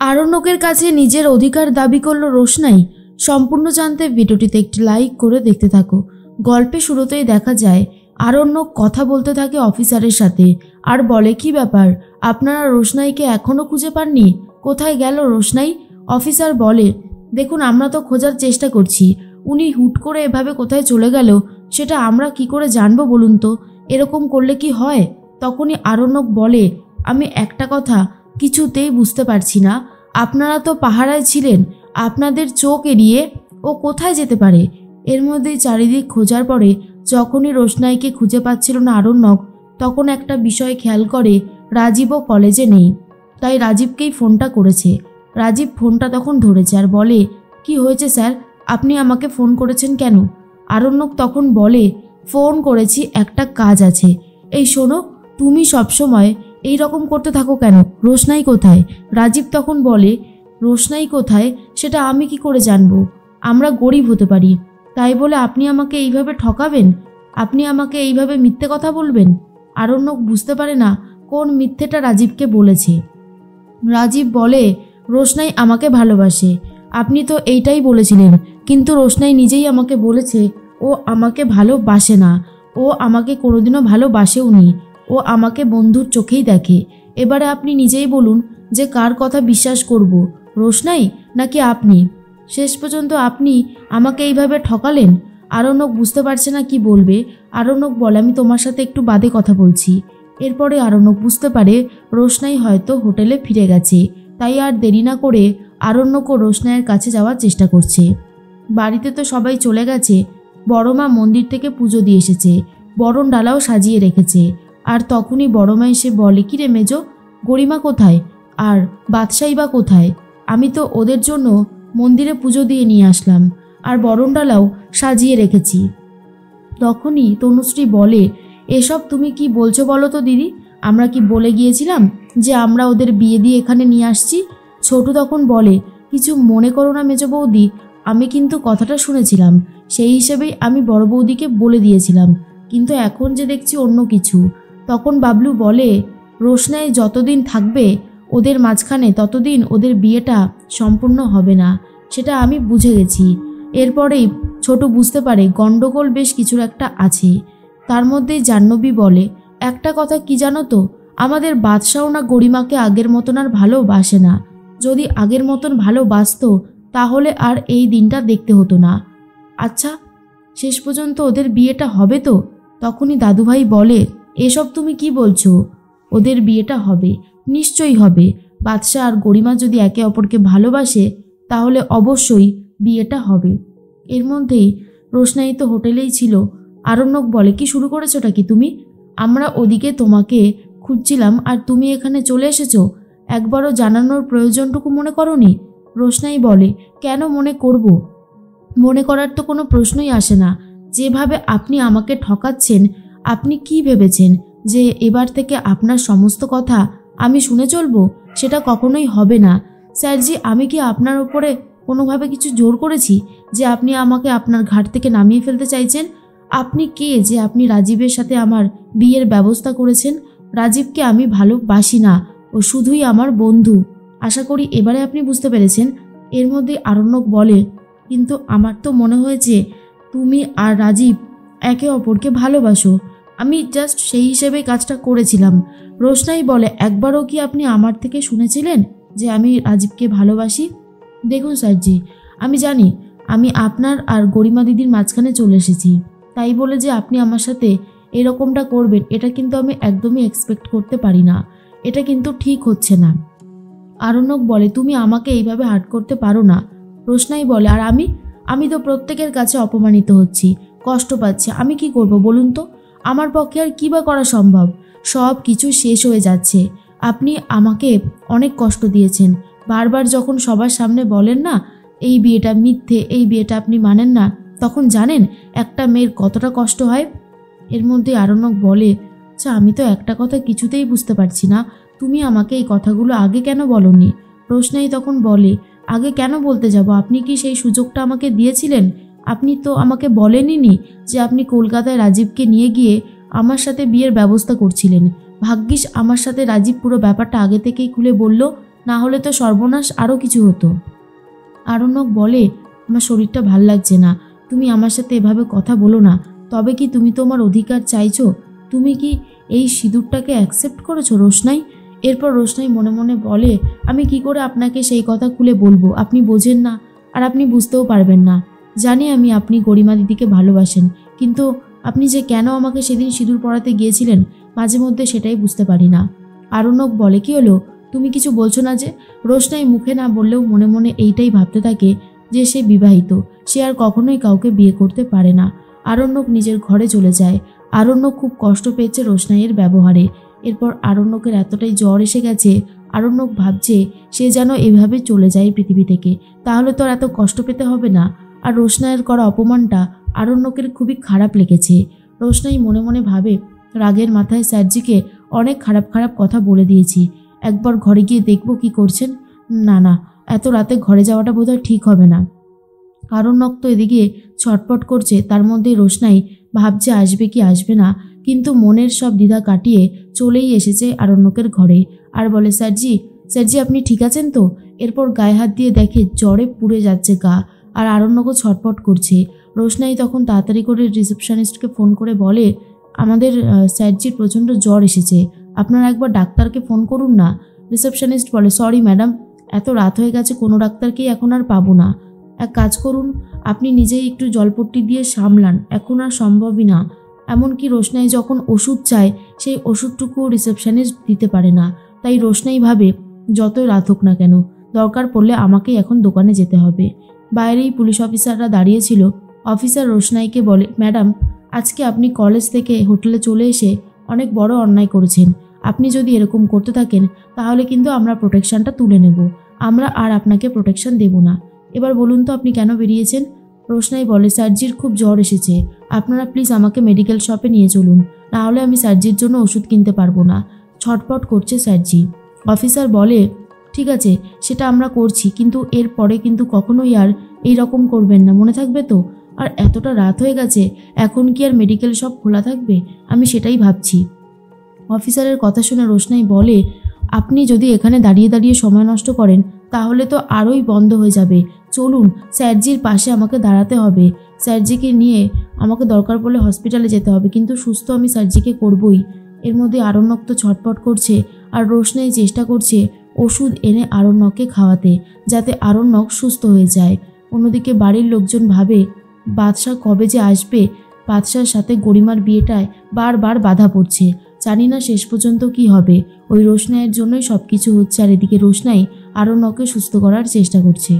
আরণ্যকের কাছে নিজের অধিকার দাবি করল রোশনাই। সম্পূর্ণ জানতে ভিডিওটিতে একটি লাইক করে দেখতে থাকো। গল্পে শুরুতেই দেখা যায় আরণ্যক কথা বলতে থাকে অফিসারের সাথে আর বলে, কি ব্যাপার, আপনারা রোশনাইকে এখনও খুঁজে পাননি? কোথায় গেল রোশনাই? অফিসার বলে, দেখুন আমরা তো খোঁজার চেষ্টা করছি, উনি হুট করে এভাবে কোথায় চলে গেল সেটা আমরা কি করে জানবো বলুন তো? এরকম করলে কি হয়? তখনই আরণ্যক বলে, আমি একটা কথা কিছুতেই বুঝতে পারছি না, আপনারা তো পাহারায় ছিলেন, আপনাদের চোখ এড়িয়ে ও কোথায় যেতে পারে? এর মধ্যেই চারিদিক খোঁজার পরে যখনই রোশনাইকে খুঁজে পাচ্ছিল না আরণ্যক, তখন একটা বিষয় খেয়াল করে, রাজীবও কলেজে নেই। তাই রাজীবকেই ফোনটা করেছে। রাজীব ফোনটা তখন ধরেছে আর বলে, কি হয়েছে স্যার, আপনি আমাকে ফোন করেছেন কেন? আরণ্যক তখন বলে, ফোন করেছি, একটা কাজ আছে। এই শোনো, তুমি সবসময় এই রকম করতে থাকো কেন? রোশনাই কোথায়? রাজীব তখন বলে, রোশনাই কোথায় সেটা আমি কি করে জানবো? আমরা গরিব হতে পারি, তাই বলে আপনি আমাকে এইভাবে ঠকাবেন? আপনি আমাকে এইভাবে মিথ্যে কথা বলবেন? আরণ্যক বুঝতে পারে না কোন মিথ্যেটা রাজীবকে বলেছে। রাজীব বলে, রোশনাই আমাকে ভালোবাসে। আপনি তো এইটাই বলেছিলেন, কিন্তু রোশনাই নিজেই আমাকে বলেছে ও আমাকে ভালোবাসে না, ও আমাকে কোনোদিনও ভালোবাসেও নি, ও আমাকে বন্ধুর চোখেই দেখে। এবারে আপনি নিজেই বলুন যে কার কথা বিশ্বাস করব, রোশনাই নাকি আপনি? শেষ পর্যন্ত আপনি আমাকে এইভাবে ঠকালেন। আরণ্যক বুঝতে পারছে না কি বলবে। আরণ্যক বলে, আমি তোমার সাথে একটু বাদে কথা বলছি। এরপরে আরণ্যক বুঝতে পারে রোশনাই হয়তো হোটেলে ফিরে গেছে। তাই আর দেরি না করে আরণ্যক ও রোশনাইয়ের কাছে যাওয়ার চেষ্টা করছে। বাড়িতে তো সবাই চলে গেছে। বড়মা মন্দির থেকে পুজো দিয়ে এসেছে, বরণ ডালাও সাজিয়ে রেখেছে। আর তখনই বড়মা এসে বলে, কি রে মেজো, গরিমা কোথায় আর বাদশাই বা কোথায়? আমি তো ওদের জন্য মন্দিরে পুজো দিয়ে নিয়ে আসলাম আর বরণ ডালাও সাজিয়ে রেখেছি। তখনই তনুশ্রী বলে, এসব তুমি কি বলছো বলো তো দিদি? আমরা কি বলে গিয়েছিলাম যে আমরা ওদের বিয়ে দিয়ে এখানে নিয়ে আসছি? ছোটু তখন বলে, কিছু মনে করো না মেজো বৌদি, আমি কিন্তু কথাটা শুনেছিলাম, সেই হিসেবেই আমি বড় বৌদিকে বলে দিয়েছিলাম, কিন্তু এখন যে দেখছি অন্য কিছু। তখন বাবলু বলে, রোশনাই যতদিন থাকবে ওদের মাঝখানে ততদিন ওদের বিয়েটা সম্পূর্ণ হবে না, সেটা আমি বুঝে গেছি। এরপরেই ছোট বুঝতে পারে গণ্ডগোল বেশ কিছুর একটা আছে। তার মধ্যেই জাহ্নবী বলে, একটা কথা কি জানো তো, আমাদের বাদশাও না গরিমাকে আগের মতন আর ভালোবাসে না। যদি আগের মতন ভালোবাসতো তাহলে আর এই দিনটা দেখতে হতো না। আচ্ছা, শেষ পর্যন্ত ওদের বিয়েটা হবে তো? তখনই দাদুভাই বলে, এসব তুমি কি বলছো? ওদের বিয়েটা হবে, নিশ্চয়ই হবে। বাদশাহ আর গরিমা যদি একে অপরকে ভালোবাসে তাহলে অবশ্যই বিয়েটা হবে। এর মধ্যেই রোশনাই তো হোটেলেই ছিল। আরণ্যক বলে, কি শুরু করেছোটা কি তুমি? আমরা ওদিকে তোমাকে খুঁজছিলাম আর তুমি এখানে চলে এসেছো, একবারও জানানোর প্রয়োজনটুকু মনে করোনি? রোশনাই বলে, কেন মনে করব? মনে করার তো কোনো প্রশ্নই আসে না। যেভাবে আপনি আমাকে ঠকাচ্ছেন, আপনি কি ভেবেছেন যে এবার থেকে আপনার সমস্ত কথা আমি শুনে চলবো? সেটা কখনোই হবে না। স্যারজি, আমি কি আপনার উপরে কোনোভাবে কিছু জোর করেছি যে আপনি আমাকে আপনার ঘাট থেকে নামিয়ে ফেলতে চাইছেন? আপনি কে যে আপনি রাজীবের সাথে আমার বিয়ের ব্যবস্থা করেছেন? রাজীবকে আমি ভালোবাসি না, ও শুধুই আমার বন্ধু। আশা করি এবারে আপনি বুঝতে পেরেছেন। এর মধ্যে আরণ্যক বলে, কিন্তু আমার তো মনে হয়েছে তুমি আর রাজীব একে অপরকে ভালোবাসো। আমি জাস্ট সেই হিসেবে কাজটা করেছিলাম। রোশনাই বলে, একবারও কি আপনি আমার থেকে শুনেছিলেন যে আমি রাজীবকে ভালোবাসি? দেখুন স্যারজি, আমি জানি আমি আপনার আর গরিমা দিদির মাঝখানে চলে এসেছি, তাই বলে যে আপনি আমার সাথে এরকমটা করবেন এটা কিন্তু আমি একদমই এক্সপেক্ট করতে পারি না। এটা কিন্তু ঠিক হচ্ছে না। আরণ্যক বলে, তুমি আমাকে এইভাবে হার্ট করতে পারো না। রোশনাই বলে, আর আমি তো প্রত্যেকের কাছে অপমানিত হচ্ছি, কষ্ট পাচ্ছি, আমি কি করব বলুন তো? আমার পক্ষে আর কী বা করা সম্ভব? সব কিছু শেষ হয়ে যাচ্ছে। আপনি আমাকে অনেক কষ্ট দিয়েছেন। বারবার যখন সবার সামনে বলেন না এই বিয়েটা মিথ্যে, এই বিয়েটা আপনি মানেন না, তখন জানেন একটা মেয়ের কতটা কষ্ট হয়? এর মধ্যে আরণ্যক বলে, আচ্ছা আমি তো একটা কথা কিছুতেই বুঝতে পারছি না, তুমি আমাকে এই কথাগুলো আগে কেন বলনি? রোশনাই তখন বলে, আগে কেন বলতে যাব? আপনি কি সেই সুযোগটা আমাকে দিয়েছিলেন? আপনি তো আমাকে বলেনইনি যে আপনি কলকাতায় রাজীবকে নিয়ে গিয়ে আমার সাথে বিয়ের ব্যবস্থা করছিলেন। ভাগ্যিস আমার সাথে রাজীব পুরো ব্যাপারটা আগে থেকেই খুলে বলল, না হলে তো সর্বনাশ আরও কিছু হতো। আরণ্যক বলে, আমার শরীরটা ভাল লাগছে না, তুমি আমার সাথে এভাবে কথা বলো না। তবে কি তুমি তোমার অধিকার চাইছো? তুমি কি এই সিঁদুরটাকে অ্যাকসেপ্ট করেছো রোশনাই? এরপর রোশনাই মনে মনে বলে, আমি কি করে আপনাকে সেই কথা খুলে বলবো? আপনি বোঝেন না, আর আপনি বুঝতেও পারবেন না। জানি আমি আপনি গরিমা দিদিকে ভালোবাসেন, কিন্তু আপনি যে কেন আমাকে সেদিন সিঁদুর পরাতে গিয়েছিলেন মাঝে মধ্যে সেটাই বুঝতে পারি না। আরণ্যক বলে, কি হলো, তুমি কিছু বলছো না যে? রোশনাই মুখে না বললেও মনে মনে এইটাই ভাবতে থাকে যে সে বিবাহিত, সে আর কখনোই কাউকে বিয়ে করতে পারে না। আরণ্যক নিজের ঘরে চলে যায়। আরণ্যক খুব কষ্ট পেয়েছে রোশনাইয়ের ব্যবহারে। এরপর আরণ্যকের এতটাই জ্বর এসে গেছে, আরণ্যক ভাবছে সে যেন এভাবে চলে যায় পৃথিবী থেকে, তাহলে তো আর এত কষ্ট পেতে হবে না। আর রোশনাইয়ের করা অপমানটা আরণ্যকের খুবই খারাপ লেগেছে। রোশনাই মনে মনে ভাবে, রাগের মাথায় স্যারজিকে অনেক খারাপ খারাপ কথা বলে দিয়েছি, একবার ঘরে গিয়ে দেখবো কি করছেন। না না, এত রাতে ঘরে যাওয়াটা বোধহয় ঠিক হবে না। আরণ্যক তো এদিকে ছটপট করছে, তার মধ্যে রোশনাই ভাবছে আসবে কি আসবে না, কিন্তু মনের সব দ্বিধা কাটিয়ে চলেই এসেছে আরণ্যকের ঘরে। আর বলে, স্যারজি স্যারজি আপনি ঠিক আছেন তো? এরপর গায়ে হাত দিয়ে দেখে জ্বরে পুড়ে যাচ্ছে গা, আর আরণ্যকও ছটপট করছে। রোশনাই তখন তাড়াতাড়ি করে রিসেপশনিস্টকে ফোন করে বলে, আমাদের স্যারজির প্রচণ্ড জ্বর এসেছে, আপনারা একবার ডাক্তারকে ফোন করুন না। রিসেপশনিস্ট বলে, সরি ম্যাডাম, এত রাত হয়ে গেছে, কোনো ডাক্তারকেই এখন আর পাবো না। এক কাজ করুন, আপনি নিজেই একটু জলপট্টি দিয়ে সামলান, এখন আর সম্ভবই না। এমনকি রোশনাই যখন ওষুধ চায় সেই ওষুধটুকুও রিসেপশনিস্ট দিতে পারে না। তাই রোশনাই ভাবে, যতই রাত হোক না কেন, দরকার পড়লে আমাকেই এখন দোকানে যেতে হবে। বাইরেই পুলিশ অফিসাররা দাঁড়িয়েছিল। অফিসার রোশনাইকে বলে, ম্যাডাম, আজকে আপনি কলেজ থেকে হোটেলে চলে এসে অনেক বড় অন্যায় করেছেন। আপনি যদি এরকম করতে থাকেন তাহলে কিন্তু আমরা প্রোটেকশনটা তুলে নেব, আমরা আর আপনাকে প্রোটেকশন দেব না। এবার বলুন তো আপনি কেন বেরিয়েছেন? রোশনাই বলে, স্যারজির খুব জ্বর এসেছে, আপনারা প্লিজ আমাকে মেডিকেল শপে নিয়ে চলুন, না হলে আমি স্যারজির জন্য ওষুধ কিনতে পারবো না। ছটপট করছে স্যারজি। অফিসার বলে, ঠিক আছে, সেটা আমরা করছি, কিন্তু এর পরে কিন্তু কখনোই আর এই রকম করবেন না, মনে থাকবে তো? আর এতটা রাত হয়ে গেছে, এখন কি আর মেডিকেল শপ খোলা থাকবে? আমি সেটাই ভাবছি। অফিসারের কথা শুনে রোশনাই বলে, আপনি যদি এখানে দাঁড়িয়ে দাঁড়িয়ে সময় নষ্ট করেন তাহলে তো আরোই বন্ধ হয়ে যাবে। চলুন, স্যারজির পাশে আমাকে দাঁড়াতে হবে, স্যারজিকে নিয়ে আমাকে দরকার পড়লে হসপিটালে যেতে হবে, কিন্তু সুস্থ আমি স্যারজিকে করবই। এর মধ্যে আরণ্যক তো ছটপট করছে, আর রোশনাই চেষ্টা করছে ওষুধ এনে আরণ্যককে খাওয়াতে, যাতে আরণ্যক সুস্থ হয়ে যায়। অন্যদিকে বাড়ির লোকজন ভাবে, বাদশাহ কবে যে আসবে, বাদশার সাথে গরিমার বিয়েটায় বারবার বাধা পড়ছে, জানি না শেষ পর্যন্ত কি হবে। ওই রোশনাইয়ের জন্যই সব কিছু হচ্ছে, আর এদিকে রোশনাই আরণ্যককে সুস্থ করার চেষ্টা করছে।